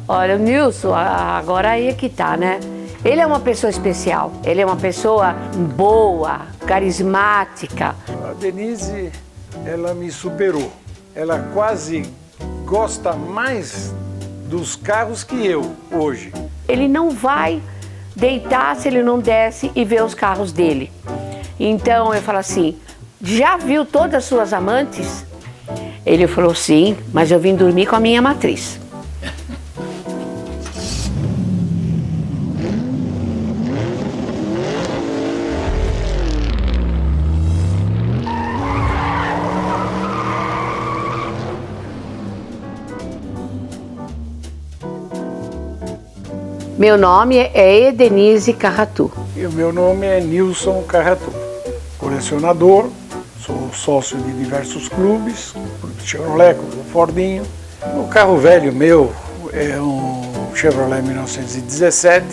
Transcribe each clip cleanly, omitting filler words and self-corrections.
Olha, o Nilson, agora aí é que tá, né? Ele é uma pessoa especial, ele é uma pessoa boa, carismática. A Denise, ela me superou. Ela quase gosta mais dos carros que eu hoje. Ele não vai deitar se ele não desce e ver os carros dele. Então eu falo assim, já viu todas as suas amantes? Ele falou sim, mas eu vim dormir com a minha matriz. Meu nome é Denise Carratu. E o meu nome é Nilson Carratu. Colecionador, sou sócio de diversos clubes, Clube Chevrolet, Clube Fordinho. O carro velho meu é um Chevrolet 1917.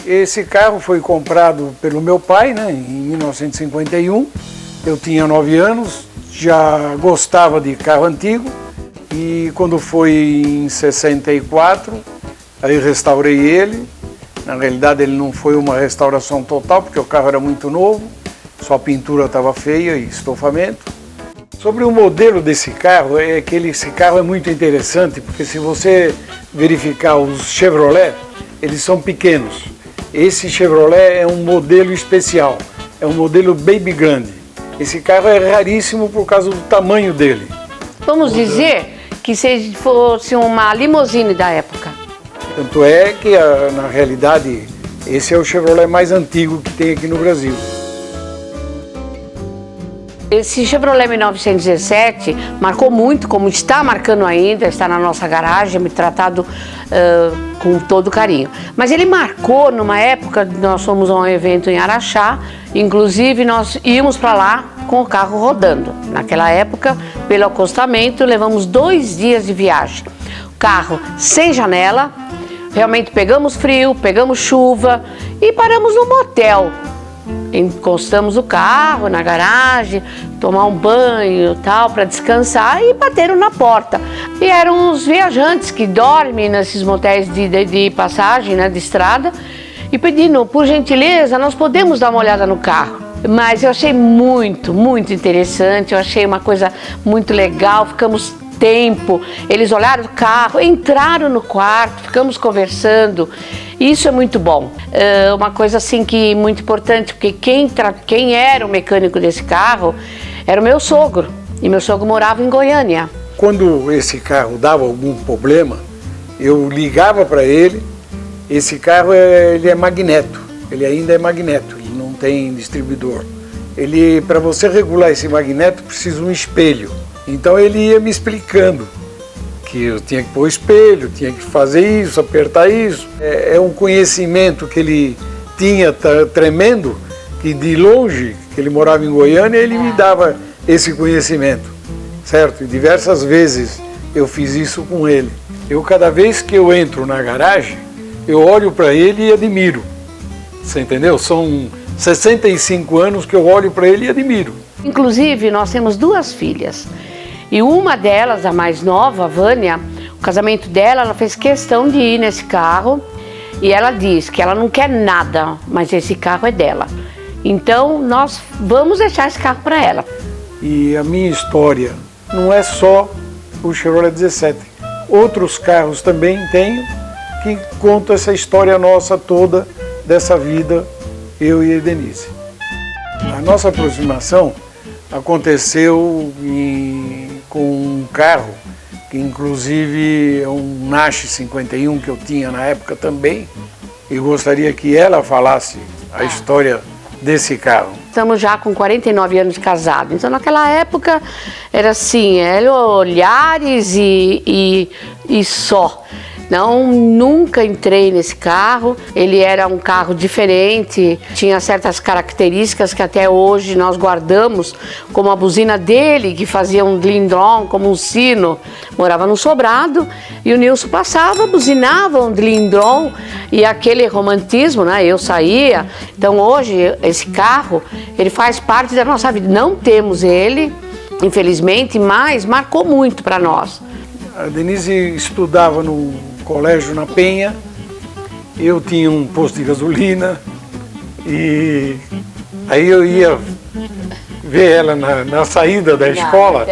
Esse carro foi comprado pelo meu pai, né, em 1951. Eu tinha 9 anos, já gostava de carro antigo. E quando foi em 64, aí restaurei ele. Na realidade ele não foi uma restauração total, porque o carro era muito novo, só a pintura estava feia e estofamento. Sobre o modelo desse carro, é que esse carro é muito interessante, porque se você verificar os Chevrolet, eles são pequenos. Esse Chevrolet é um modelo especial, é um modelo baby grande. Esse carro é raríssimo por causa do tamanho dele. Vamos dizer que se fosse uma limusine da época. Tanto é que, na realidade, esse é o Chevrolet mais antigo que tem aqui no Brasil. Esse Chevrolet 1917 marcou muito, como está marcando ainda, está na nossa garagem, me tratado com todo carinho. Mas ele marcou numa época, nós fomos a um evento em Araxá, inclusive nós íamos para lá com o carro rodando. Naquela época, pelo acostamento, levamos 2 dias de viagem. O carro sem janela, realmente pegamos frio, pegamos chuva e paramos no motel. Encostamos o carro na garagem, tomar um banho tal, para descansar e bateram na porta. E eram os viajantes que dormem nesses motéis de passagem, né, de estrada, e pedindo, por gentileza, nós podemos dar uma olhada no carro. Mas eu achei muito, muito interessante, eu achei uma coisa muito legal, ficamos tempo, eles olharam o carro, entraram no quarto, ficamos conversando. Isso é muito bom. Uma coisa assim que muito importante, porque quem era o mecânico desse carro era o meu sogro, e meu sogro morava em Goiânia. Quando esse carro dava algum problema, eu ligava para ele. Esse carro ele é magneto, ele ainda é magneto, ele não tem distribuidor. Para você regular esse magneto, precisa de um espelho. Então ele ia me explicando que eu tinha que pôr espelho, tinha que fazer isso, apertar isso. É um conhecimento que ele tinha tremendo, que de longe, que ele morava em Goiânia, ele me dava esse conhecimento, certo? E diversas vezes eu fiz isso com ele. Cada vez que eu entro na garagem, eu olho para ele e admiro. Você entendeu? São 65 anos que eu olho para ele e admiro. Inclusive, nós temos 2 filhas. E uma delas, a mais nova, a Vânia, o casamento dela, ela fez questão de ir nesse carro. E ela diz que ela não quer nada, mas esse carro é dela. Então, nós vamos deixar esse carro para ela. E a minha história não é só o Chevrolet 17. Outros carros também tenho que contam essa história nossa toda, dessa vida, eu e a Denise. A nossa aproximação aconteceu com um carro, que inclusive é um Nash 51 que eu tinha na época também, e gostaria que ela falasse a história desse carro. Estamos já com 49 anos de casado, então naquela época era assim, olhares e só. Não, nunca entrei nesse carro, ele era um carro diferente, tinha certas características que até hoje nós guardamos, como a buzina dele, que fazia um dlindron, como um sino, morava num sobrado, e o Nilson passava, buzinava um dlindron, e aquele romantismo, né, eu saía. Então hoje, esse carro, ele faz parte da nossa vida, não temos ele, infelizmente, mas marcou muito para nós. A Denise estudava no colégio na Penha, eu tinha um posto de gasolina e aí eu ia ver ela na saída da escola,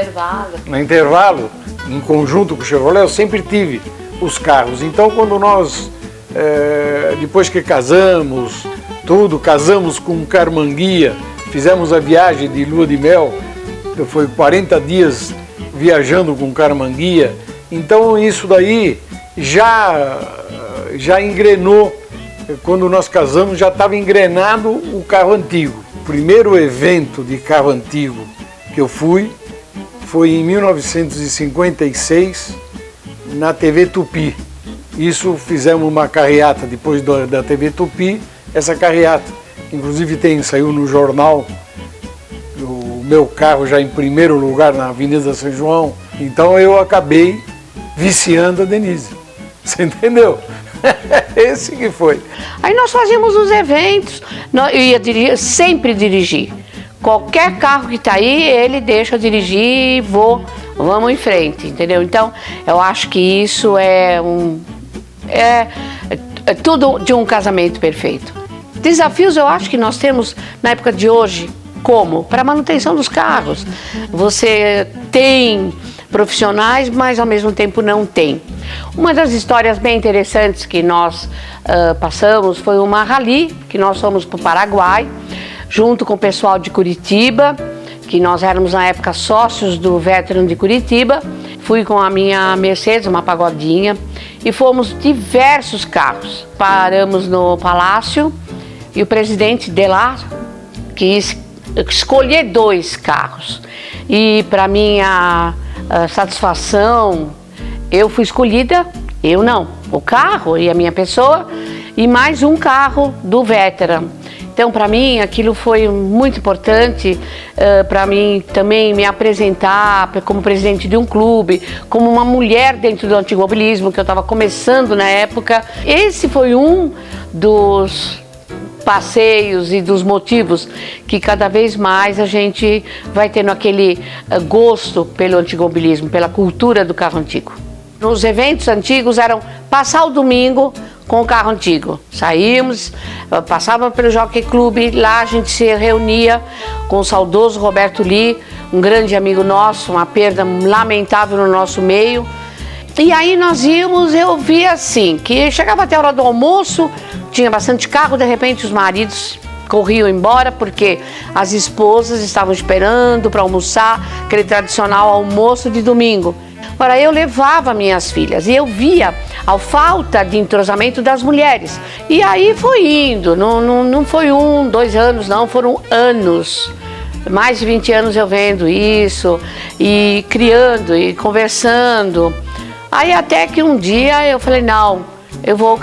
no intervalo, em conjunto com o Chevrolet. Eu sempre tive os carros. Então, quando nós, depois que casamos, casamos com Carmanguia, fizemos a viagem de lua de mel, foi 40 dias viajando com Carmanguia. Então, isso daí já engrenou. Quando nós casamos, já estava engrenado o carro antigo. O primeiro evento de carro antigo que eu fui foi em 1956, na TV Tupi. Isso, fizemos uma carreata depois da TV Tupi. Essa carreata, inclusive, saiu no jornal, o meu carro já em primeiro lugar na Avenida São João. Então eu acabei viciando a Denise. Você entendeu? Esse que foi. Aí nós fazíamos os eventos, eu ia sempre dirigir. Qualquer carro que está aí, ele deixa eu dirigir e vamos em frente, entendeu? Então, eu acho que isso é tudo de um casamento perfeito. Desafios eu acho que nós temos na época de hoje, como? Para a manutenção dos carros. Você tem profissionais, mas ao mesmo tempo não tem. Uma das histórias bem interessantes que nós passamos foi uma rally, que nós fomos para o Paraguai, junto com o pessoal de Curitiba, que nós éramos na época sócios do Veteran de Curitiba. Fui com a minha Mercedes, uma pagodinha, e fomos diversos carros. Paramos no Palácio e o presidente de lá quis escolher 2 carros. E para minha satisfação, eu fui escolhida, eu não, o carro e a minha pessoa, e mais um carro do Veteran. Então, para mim, aquilo foi muito importante, para mim também me apresentar como presidente de um clube, como uma mulher dentro do automobilismo, que eu estava começando na época. Esse foi um dos passeios e dos motivos que cada vez mais a gente vai tendo aquele gosto pelo automobilismo, pela cultura do carro antigo. Nos eventos antigos eram passar o domingo com o carro antigo. Saímos, passava pelo Jockey Club, lá a gente se reunia com o saudoso Roberto Lee, um grande amigo nosso, uma perda lamentável no nosso meio. E aí nós íamos, eu via assim, que chegava até a hora do almoço, tinha bastante carro, de repente os maridos corriam embora porque as esposas estavam esperando para almoçar, aquele tradicional almoço de domingo. Agora, eu levava minhas filhas e eu via a falta de entrosamento das mulheres. E aí foi indo, não foi 1, 2 anos, não, foram anos. Mais de 20 anos eu vendo isso, e criando, e conversando. Aí até que um dia eu falei, não, eu vou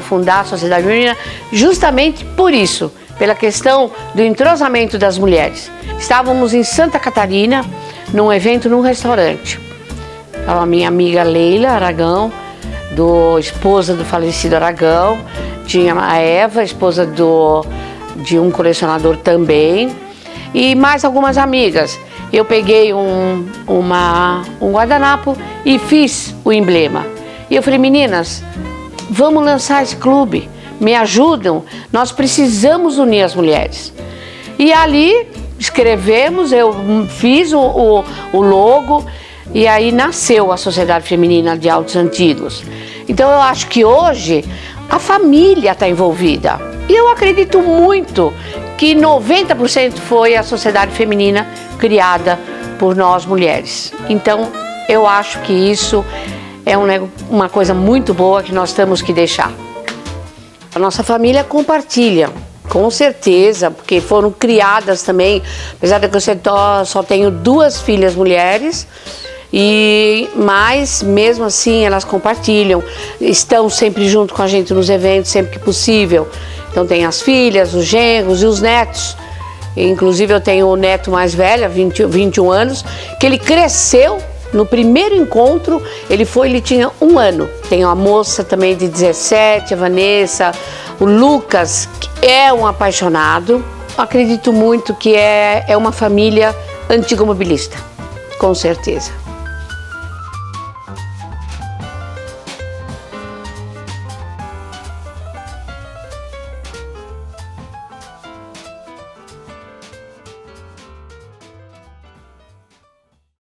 fundar a Sociedade Feminina justamente por isso, pela questão do entrosamento das mulheres. Estávamos em Santa Catarina, num evento num restaurante. A minha amiga Leila Aragão, esposa do falecido Aragão, tinha a Eva, esposa de um colecionador também, e mais algumas amigas. Eu peguei um guardanapo e fiz o emblema. E eu falei, meninas, vamos lançar esse clube, me ajudam, nós precisamos unir as mulheres. E ali escrevemos, eu fiz o logo, e aí nasceu a Sociedade Feminina de Autos Antigos. Então eu acho que hoje a família está envolvida. E eu acredito muito que 90% foi a Sociedade Feminina criada por nós mulheres. Então eu acho que isso é uma coisa muito boa que nós temos que deixar. A nossa família compartilha, com certeza, porque foram criadas também, apesar de que eu só tenho 2 filhas mulheres, mas mesmo assim elas compartilham, estão sempre junto com a gente nos eventos, sempre que possível. Então tem as filhas, os genros e os netos. Inclusive eu tenho o neto mais velho, 21 anos, que ele cresceu no primeiro encontro, ele tinha 1 ano. Tenho a moça também de 17, a Vanessa, o Lucas, que é um apaixonado. Acredito muito que é uma família antigomobilista, com certeza.